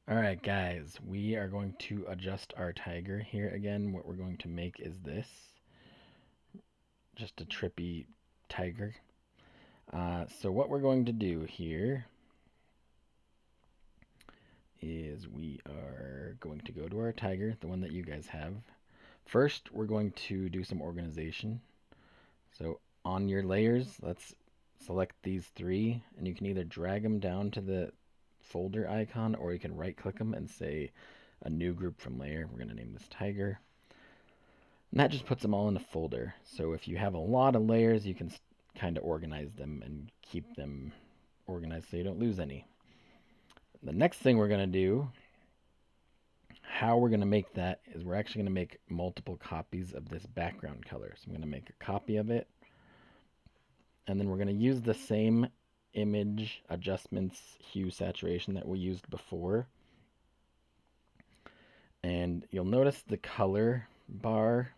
Alright guys, we are going to adjust our tiger here again. What we're going to make is this, just a trippy tiger. So what we're going to do here is we are going to go to our tiger, the one that you guys have. First, we're going to do some organization. So on your layers, let's select these three, and you can either drag them down to the folder icon, or you can right click them and say a new group from layer. We're going to name this tiger. And that just puts them all in a folder. So if you have a lot of layers, you can kind of organize them and keep them organized so you don't lose any. The next thing we're going to do, how we're going to make that, is we're actually going to make multiple copies of this background color. So I'm going to make a copy of it, and then we're going to use the same image adjustments, hue, saturation that we used before. And you'll notice the color bar,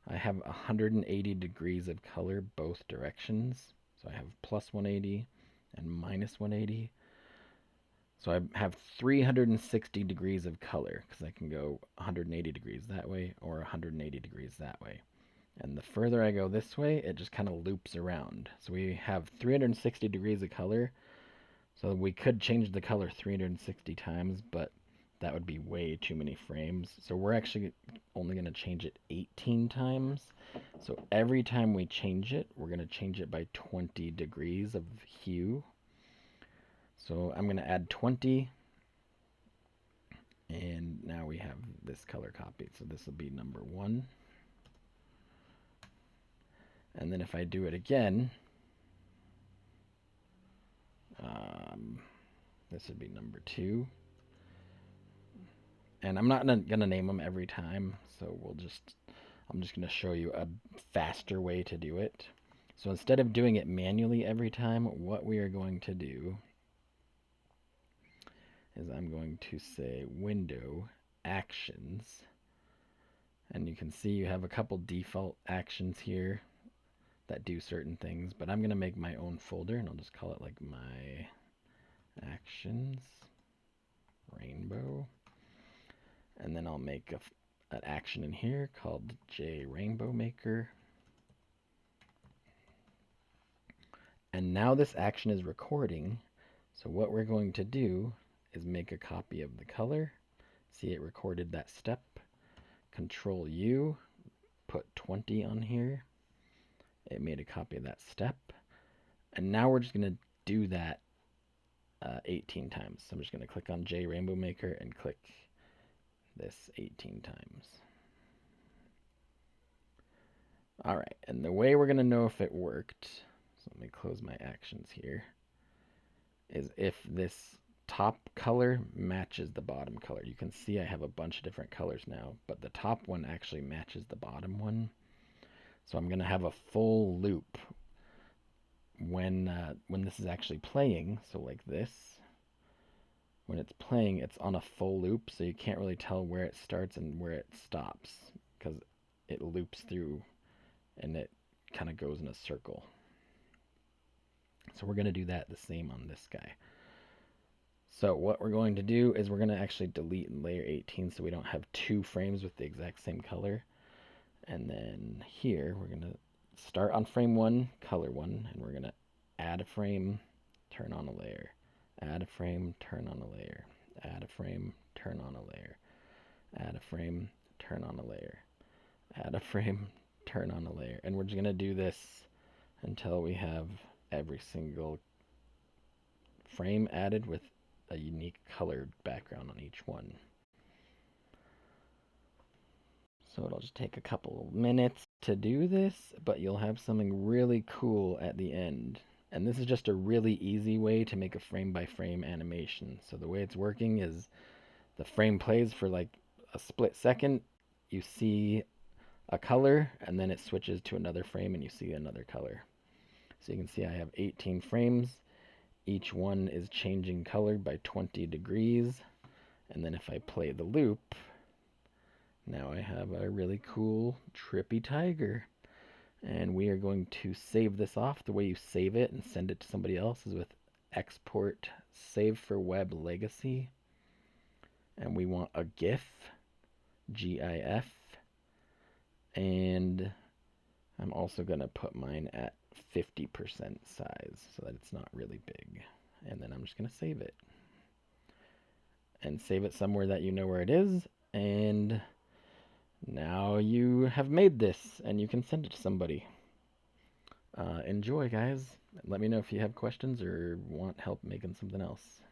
I have 180 degrees of color both directions. So I have plus 180 and minus 180. So I have 360 degrees of color because I can go 180 degrees that way or 180 degrees that way. And the further I go this way, it just kind of loops around. So we have 360 degrees of color. So we could change the color 360 times, but that would be way too many frames. So we're actually only going to change it 18 times. So every time we change it, we're going to change it by 20 degrees of hue. So I'm going to add 20. And now we have this color copied. So this will be number 1. And then if I do it again, this would be number 2. And I'm not going to name them every time, so I'm just going to show you a faster way to do it. So instead of doing it manually every time, what we are going to do is I'm going to say window actions, and you can see you have a couple default actions here that do certain things, but I'm going to make my own folder, and I'll just call it like my actions rainbow. And then I'll make an action in here called J Rainbow Maker. And now this action is recording. So what we're going to do is make a copy of the color. See, it recorded that step. Control U, put 20 on here. It made a copy of that step. And now we're just going to do that 18 times. So I'm just going to click on J Rainbow Maker and click this 18 times. All right, and the way we're going to know if it worked, so let me close my actions here, is if this top color matches the bottom color. You can see I have a bunch of different colors now, but the top one actually matches the bottom one. So I'm going to have a full loop when this is actually playing. So like this, when it's playing, it's on a full loop, so you can't really tell where it starts and where it stops because it loops through and it kind of goes in a circle. So we're going to do that the same on this guy. So what we're going to do is we're going to actually delete in layer 18 so we don't have 2 frames with the exact same color. And then here we're going to start on frame 1, color 1, and we're going to add a frame, turn on a layer, add a frame, turn on a layer, add a frame, turn on a layer, add a frame, turn on a layer, add a frame, turn on a layer. And we're just going to do this until we have every single frame added with a unique colored background on each one. So it'll just take a couple of minutes to do this, but you'll have something really cool at the end. And this is just a really easy way to make a frame by frame animation. So the way it's working is the frame plays for like a split second, you see a color, and then it switches to another frame and you see another color. So you can see I have 18 frames. Each one is changing color by 20 degrees. And then if I play the loop, now I have a really cool trippy tiger. And we are going to save this off. The way you save it and send it to somebody else is with export save for web legacy. and we want a GIF, GIF, and I'm also going to put mine at 50% size so that it's not really big. And then I'm just going to save it. And save it somewhere that you know where it is. And now you have made this and you can send it to somebody. Enjoy, guys. Let me know if you have questions or want help making something else.